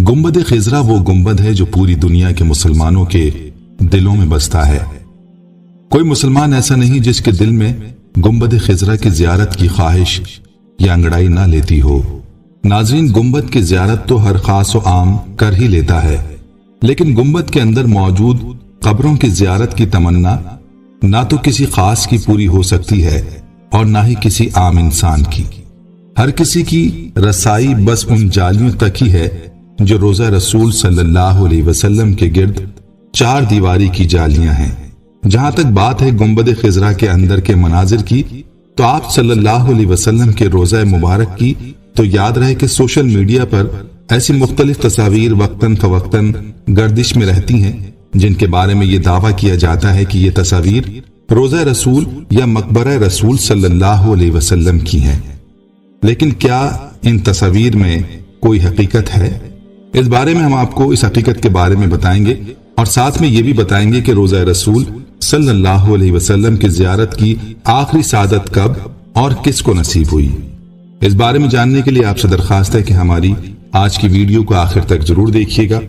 گنبد خضرا وہ گنبد ہے جو پوری دنیا کے مسلمانوں کے دلوں میں بستا ہے۔ کوئی مسلمان ایسا نہیں جس کے دل میں گنبد خضرا کی زیارت کی خواہش یا انگڑائی نہ لیتی ہو۔ ناظرین، گنبد کی زیارت تو ہر خاص و عام کر ہی لیتا ہے، لیکن گنبد کے اندر موجود قبروں کی زیارت کی تمنا نہ تو کسی خاص کی پوری ہو سکتی ہے اور نہ ہی کسی عام انسان کی۔ ہر کسی کی رسائی بس ان جالیوں تک ہی ہے جو روضہ رسول صلی اللہ علیہ وسلم کے گرد چار دیواری کی جالیاں ہیں۔ جہاں تک بات ہے گنبد خضرا کے اندر کے مناظر کی، تو آپ صلی اللہ علیہ وسلم کے روضہ مبارک کی تو یاد رہے کہ سوشل میڈیا پر ایسی مختلف تصاویر وقتاً فوقتاً گردش میں رہتی ہیں جن کے بارے میں یہ دعویٰ کیا جاتا ہے کہ یہ تصاویر روضہ رسول یا مقبرہ رسول صلی اللہ علیہ وسلم کی ہیں۔ لیکن کیا ان تصاویر میں کوئی حقیقت ہے؟ اس بارے میں ہم آپ کو اس حقیقت کے بارے میں بتائیں گے، اور ساتھ میں یہ بھی بتائیں گے کہ روضہ رسول صلی اللہ علیہ وسلم کی زیارت کی آخری سعادت کب اور کس کو نصیب ہوئی۔ اس بارے میں جاننے کے لیے آپ سے درخواست ہے کہ ہماری آج کی ویڈیو کو آخر تک ضرور دیکھیے گا،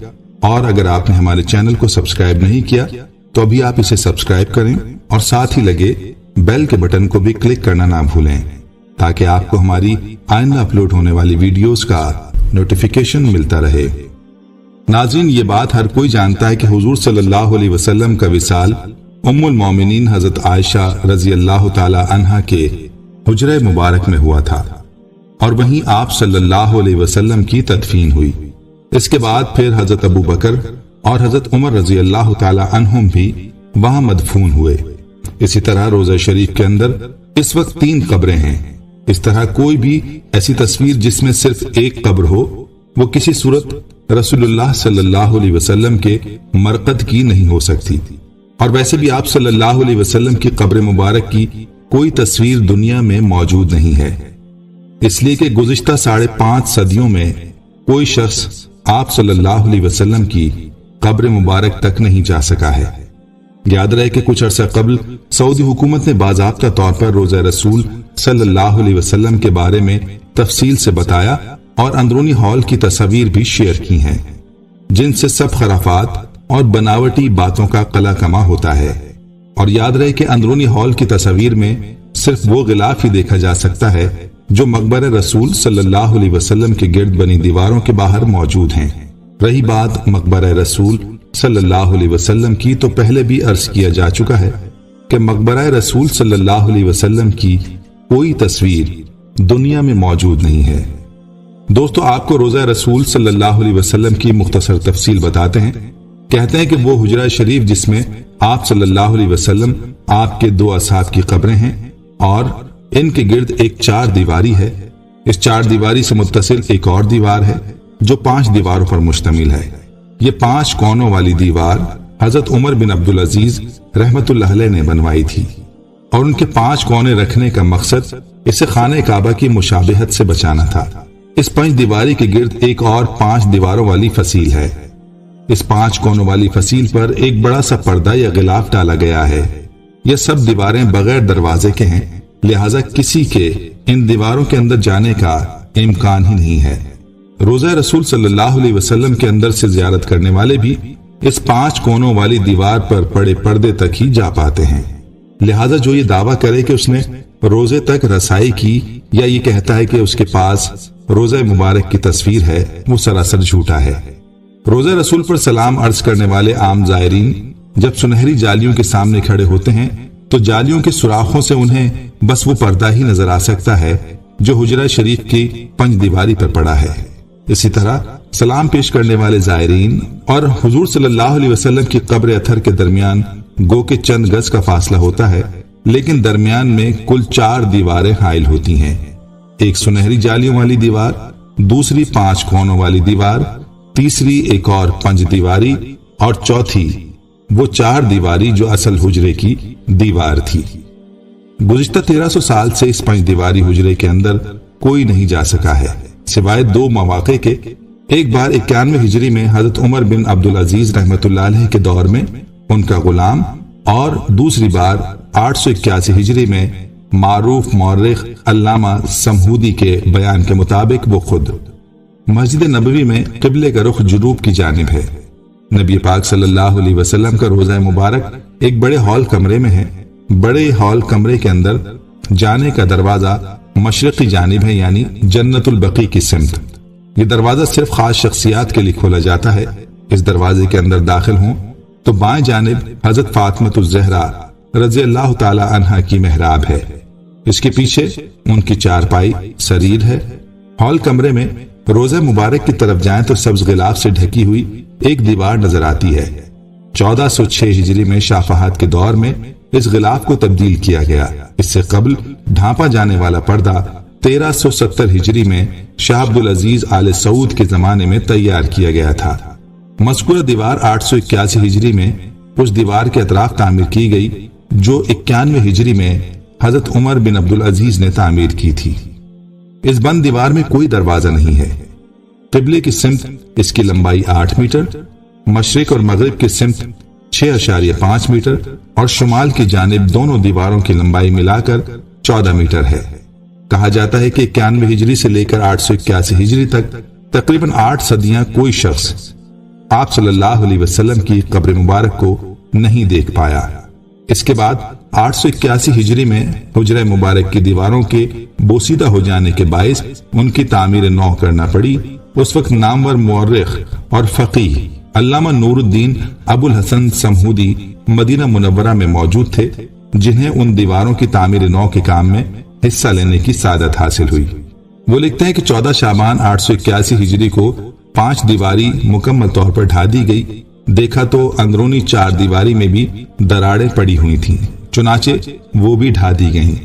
اور اگر آپ نے ہمارے چینل کو سبسکرائب نہیں کیا تو ابھی آپ اسے سبسکرائب کریں اور ساتھ ہی لگے بیل کے بٹن کو بھی کلک کرنا نہ بھولیں تاکہ آپ کو ہماری آئندہ اپلوڈ ہونے والی ویڈیوز کا نوٹیفیکیشن ملتا رہے۔ ناظرین، یہ بات ہر کوئی جانتا ہے کہ حضور صلی اللہ علیہ وسلم کا وصال ام المومنین حضرت عائشہ رضی اللہ تعالی عنہا کے حجرہ مبارک میں ہوا تھا، اور وہیں آپ صلی اللہ علیہ وسلم کی تدفین ہوئی۔ اس کے بعد پھر حضرت ابو بکر اور حضرت عمر رضی اللہ تعالی عنہم بھی وہاں مدفون ہوئے۔ اسی طرح روضہ شریف کے اندر اس وقت 3 قبریں ہیں۔ اس طرح کوئی بھی ایسی تصویر جس میں صرف ایک قبر ہو وہ کسی صورت رسول اللہ صلی اللہ علیہ وسلم کے مرقد کی نہیں ہو سکتی، اور ویسے بھی آپ صلی اللہ علیہ وسلم کی قبر مبارک کی کوئی تصویر دنیا میں موجود نہیں ہے، اس لیے کہ گزشتہ 5.5 صدیوں میں کوئی شخص آپ صلی اللہ علیہ وسلم کی قبر مبارک تک نہیں جا سکا ہے۔ یاد رہے کہ کچھ عرصہ قبل سعودی حکومت نے باضابطہ طور پر روضہ رسول صلی اللہ علیہ وسلم کے بارے میں تفصیل سے بتایا اور اندرونی ہال کی تصاویر بھی شیئر کی ہیں، جن سے سب خرافات اور بناوٹی باتوں کا قلع کما ہوتا ہے۔ اور یاد رہے کہ اندرونی ہال کی تصاویر میں صرف وہ غلاف ہی دیکھا جا سکتا ہے جو مقبرہ رسول صلی اللہ علیہ وسلم کے گرد بنی دیواروں کے باہر موجود ہیں۔ رہی بات مقبرہ رسول صلی اللہ علیہ وسلم کی، تو پہلے بھی عرض کیا جا چکا ہے کہ مقبرہ رسول صلی اللہ علیہ وسلم کی کوئی تصویر دنیا میں موجود نہیں ہے۔ دوستو، آپ کو روضہ رسول صلی اللہ علیہ وسلم کی مختصر تفصیل بتاتے ہیں۔ کہتے ہیں کہ وہ حجرہ شریف جس میں آپ صلی اللہ علیہ وسلم، آپ کے 2 اصحاب کی قبریں ہیں، اور ان کے گرد ایک 4 دیواری ہے۔ اس 4 دیواری سے متصل ایک اور دیوار ہے جو 5 دیواروں پر مشتمل ہے۔ یہ 5 کونوں والی دیوار حضرت عمر بن عبدالعزیز رحمت اللہ علیہ نے بنوائی تھی، اور ان کے 5 کونے رکھنے کا مقصد اسے خانہ کعبہ کی مشابہت سے بچانا تھا۔ اس 5 دیواری کے گرد ایک اور 5 دیواروں والی فصیل ہے۔ اس 5 کونوں والی فصیل پر ایک بڑا سا پردہ یا غلاف ڈالا گیا ہے۔ یہ سب دیواریں بغیر دروازے کے ہیں، لہذا کسی کے ان دیواروں کے اندر جانے کا امکان ہی نہیں ہے۔ روضہ رسول صلی اللہ علیہ وسلم کے اندر سے زیارت کرنے والے بھی اس 5 کونوں والی دیوار پر پڑے پردے تک ہی جا پاتے ہیں، لہذا جو یہ دعویٰ کرے کہ اس نے روزے تک رسائی کی، یا یہ کہتا ہے کہ اس کے پاس روزہ مبارک کی تصویر ہے، وہ سراسر جھوٹا ہے۔ روزہ رسول پر سلام عرض کرنے والے عام زائرین جب سنہری جالیوں کے سامنے کھڑے ہوتے ہیں تو جالیوں کے سوراخوں سے انہیں بس وہ پردہ ہی نظر آ سکتا ہے جو حجرہ شریف کی 5 دیواری پر پڑا ہے۔ اسی طرح سلام پیش کرنے والے زائرین اور حضور صلی اللہ علیہ وسلم کی قبر اطہر کے درمیان گو کے چند گز کا فاصلہ ہوتا ہے، لیکن درمیان میں کل 4 دیواریں حائل ہوتی ہیں۔ ایک سنہری جالیوں والی دیوار، دوسری 5 کونوں والی دیوار، تیسری ایک اور 5 دیواری، اور چوتھی وہ 4 دیواری جو اصل حجرے کی دیوار تھی۔ گزشتہ 1300 سال سے اس 5 دیواری حجرے کے اندر کوئی نہیں جا سکا ہے، سوائے 2 مواقع کے۔ ایک بار 91 ہجری میں حضرت عمر بن عبدالعزیز رحمت اللہ علیہ کے دور میں ان کا غلام، اور دوسری بار 881 ہجری میں معروف مورخ علامہ سمہودی کے بیان کے مطابق وہ خود۔ مسجد نبوی میں قبلے کا رخ جنوب کی جانب ہے۔ نبی پاک صلی اللہ علیہ وسلم کا روضہ مبارک ایک بڑے ہال کمرے میں ہے۔ بڑے ہال کمرے کے اندر جانے کا دروازہ مشرقی جانب ہے، یعنی جنت البقیع کی سمت۔ یہ دروازہ صرف خاص شخصیات کے لیے کھولا جاتا ہے۔ اس دروازے کے اندر داخل ہوں تو بائیں جانب حضرت فاطمہ الزہرا رضی اللہ تعالی عنہا کی محراب ہے۔ اس کے پیچھے ان کی چارپائی سریر ہے۔ ہال کمرے میں روضہ مبارک کی طرف جائیں تو سبز غلاف سے ڈھکی ہوئی ایک دیوار نظر آتی ہے۔ 1406 ہجری میں شاہ فہد کے دور میں اس غلاف کو تبدیل کیا گیا۔ اس سے قبل ڈھانپا جانے والا پردہ 1370 ہجری میں شاہ عبدالعزیز آل سعود کے زمانے میں تیار کیا گیا تھا۔ مذکورہ دیوار 881 ہجری میں اس دیوار کے اطراف تعمیر کی گئی جو 91 ہجری میں حضرت عمر بن عبدالعزیز نے تعمیر کی تھی۔ اس بند دیوار میں کوئی دروازہ نہیں ہے۔ قبلے کی سمت اس کی لمبائی 8 میٹر، مشرق اور مغرب کی سمت 6.5 میٹر اور شمال کی جانب دونوں دیواروں کی لمبائی ملا کر 14 میٹر ہے۔ کہا جاتا ہے کہ 91 ہجری سے لے کر 881 ہجری تک تقریباً 8 صدیاں کوئی شخص آپ صلی اللہ علیہ وسلم کی قبر مبارک کو نہیں دیکھ پایا۔ اس کے بعد 881 ہجری میں حجرہ مبارک کی دیواروں کے بوسیدہ ہو جانے کے باعث ان کی تعمیر نو کرنا پڑی۔ اس وقت نامور مورخ اور فقیہ علامہ نور الدین ابو الحسن سمہودی مدینہ منورہ میں موجود تھے، جنہیں ان دیواروں کی تعمیر نو کے کام میں حصہ لینے کی سعادت حاصل ہوئی۔ وہ لکھتے ہیں کہ 14 شعبان 881 ہجری کو 5 دیواری مکمل طور پر ڈھا دی گئی۔ دیکھا تو اندرونی 4 دیواری میں بھی دراڑیں پڑی ہوئی تھیں، چنانچہ وہ بھی ڈھا دی گئیں۔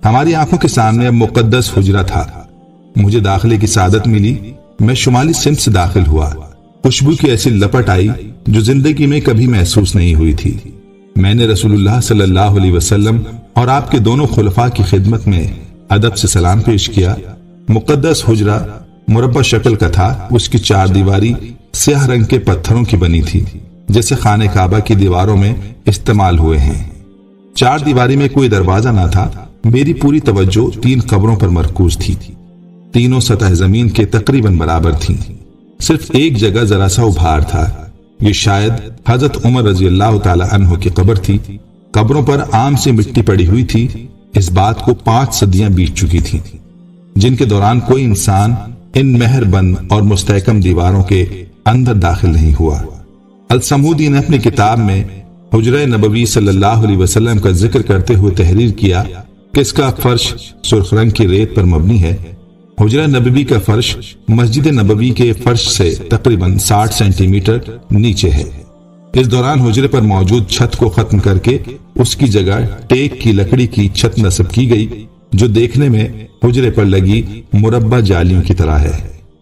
ہماری آنکھوں کے سامنے اب مقدس حجرہ تھا۔ مجھے داخلے کی سعادت ملی۔ میں شمالی سمت سے داخل ہوا۔ خوشبو کی ایسی لپٹ آئی جو زندگی میں کبھی محسوس نہیں ہوئی تھی۔ میں نے رسول اللہ صلی اللہ علیہ وسلم اور آپ کے دونوں خلفاء کی خدمت میں ادب سے سلام پیش کیا۔ مقدس حجرہ مربع شکل کا تھا۔ اس کی 4 دیواری سیاہ رنگ کے پتھروں کی بنی تھی، جیسے خانہ کعبہ کی دیواروں میں استعمال ہوئے ہیں۔ 4 دیواری میں کوئی دروازہ نہ تھا۔ میری پوری توجہ 3 قبروں پر مرکوز تھی۔ تینوں سطح زمین کے تقریباً برابر تھیں۔ صرف ایک جگہ ذرا سا ابھار تھا۔ یہ شاید حضرت عمر رضی اللہ تعالی عنہ کی قبر تھی۔ قبروں پر عام سے مٹی پڑی ہوئی تھی۔ اس بات کو 5 صدیاں بیت چکی تھیں، جن کے دوران کوئی انسان ان مہر بند اور مستحکم دیواروں کے اندر داخل نہیں ہوا۔ السمودی نے اپنی کتاب میں حجرہ نبوی صلی اللہ علیہ وسلم کا ذکر کرتے ہوئے تحریر کیا کہ اس کا فرش سرخ رنگ کی ریت پر مبنی ہے۔ حجرہ نبوی کا فرش مسجد نبوی کے فرش سے تقریباً 60 سینٹی میٹر نیچے ہے۔ اس دوران حجرے پر موجود چھت کو ختم کر کے اس کی جگہ ٹیک کی لکڑی کی چھت نصب کی گئی، جو دیکھنے میں حجرے پر لگی مربع جالیوں کی طرح ہے۔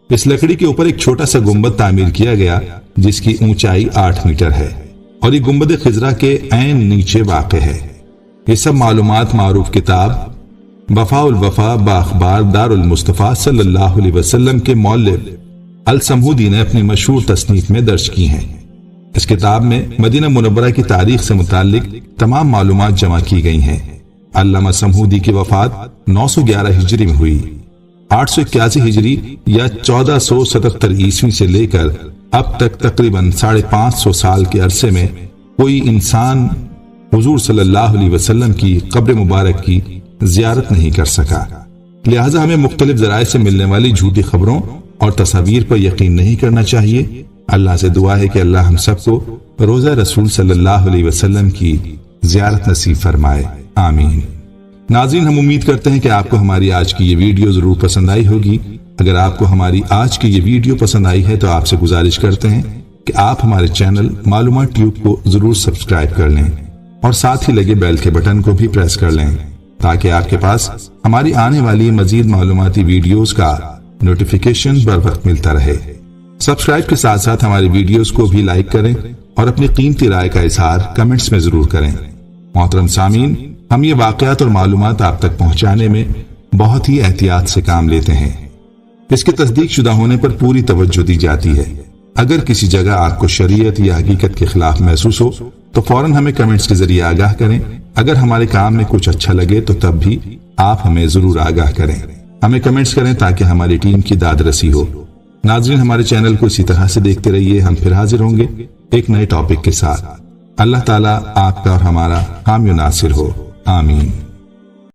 اس لکڑی کے اوپر ایک چھوٹا سا گنبد تعمیر کیا گیا جس کی اونچائی 8 میٹر ہے اور یہ گنبد خضرا کے عین نیچے واقع ہے۔ یہ سب معلومات معروف کتاب وفاء الوفا باخبار دار المصطفیٰ صلی اللہ علیہ وسلم کے مؤلف السمہودی نے اپنی مشہور تصنیف میں درج کی ہیں۔ اس کتاب میں مدینہ منورہ کی تاریخ سے متعلق تمام معلومات جمع کی گئی ہیں۔ علامہ سمہودی کی وفات 911 ہجری میں ہوئی۔ 881 ہجری یا 1477 عیسوی سے لے کر اب تک تقریباً 550 سال کے عرصے میں کوئی انسان حضور صلی اللہ علیہ وسلم کی قبر مبارک کی زیارت نہیں کر سکا۔ لہٰذا ہمیں مختلف ذرائع سے ملنے والی جھوٹی خبروں اور تصاویر پر یقین نہیں کرنا چاہیے۔ اللہ سے دعا ہے کہ اللہ ہم سب کو روضہ رسول صلی اللہ علیہ وسلم کی زیارت نصیب فرمائے، آمین۔ ناظرین، ہم امید کرتے ہیں کہ آپ کو ہماری آج کی یہ ویڈیو ضرور پسند آئی ہوگی۔ اگر آپ کو ہماری آج کی یہ ویڈیو پسند آئی ہے تو آپ سے گزارش کرتے ہیں کہ آپ ہمارے چینل معلومات ٹیوب کو ضرور سبسکرائب کر لیں اور ساتھ ہی لگے بیل کے بٹن کو بھی پریس کر لیں تاکہ آپ کے پاس ہماری آنے والی مزید معلوماتی ویڈیوز کا نوٹیفیکیشن بر وقت ملتا رہے۔ سبسکرائب کے ساتھ ساتھ ہماری ویڈیوز کو بھی لائک کریں اور اپنی قیمتی رائے کا اظہار کمنٹس میں ضرور کریں۔ محترم سامعین، ہم یہ واقعات اور معلومات آپ تک پہنچانے میں بہت ہی احتیاط سے کام لیتے ہیں۔ اس کے تصدیق شدہ ہونے پر پوری توجہ دی جاتی ہے۔ اگر کسی جگہ آپ کو شریعت یا حقیقت کے خلاف محسوس ہو تو فوراً ہمیں کمنٹس کے ذریعے آگاہ کریں۔ اگر ہمارے کام میں کچھ اچھا لگے تو تب بھی آپ ہمیں ضرور آگاہ کریں۔ ہمیں کمنٹس کریں تاکہ ہماری ٹیم کی داد رسی ہو۔ ناظرین ہمارے چینل کو اسی طرح سے دیکھتے رہیے، ہم پھر حاضر ہوں گے ایک نئے ٹاپک کے ساتھ۔ اللہ تعالیٰ آپ کا اور ہمارا حامی و ناصر ہو، آمین۔